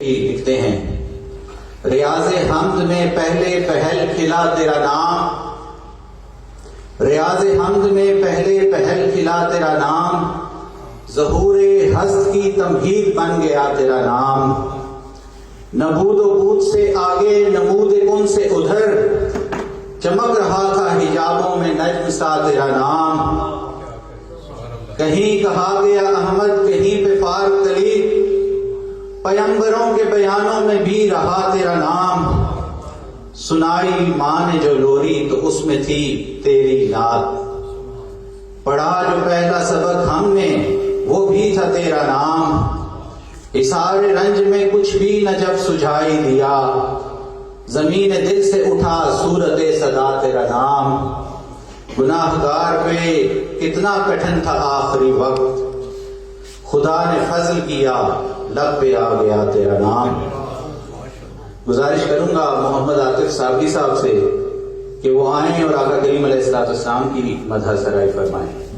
لکھتے ہیں ریاض حمد میں پہلے پہل کھلا تیرا نام، ریاض حمد میں پہلے پہل کھلا تیرا نام، ظہور ہست کی تمہید بن گیا تیرا نام، نبود و بود سے آگے نمود کن سے ادھر، چمک رہا تھا حجابوں میں نجم سا تیرا نام، کہیں کہا گیا احمد کہیں پہ فارق کلید، پیمبروں کے بیانوں میں بھی رہا تیرا نام، سنائی ماں نے جو لوری تو اس میں تھی تیری نعت، پڑھا جو پہلا سبق ہم نے وہ بھی تھا تیرا نام، اثار رنج میں کچھ بھی نہ جب سجھائی دیا، زمین دل سے اٹھا صورت صدا تیرا نام، گناہگار پہ کتنا کٹھن تھا آخری وقت، خدا نے فضل کیا لب پہ آ گیا تیرا نام۔ گزارش کروں گا محمد عاطف صاحب سے کہ وہ آئیں اور آقا کریم علیہ السلام کی مدح سرائی فرمائیں۔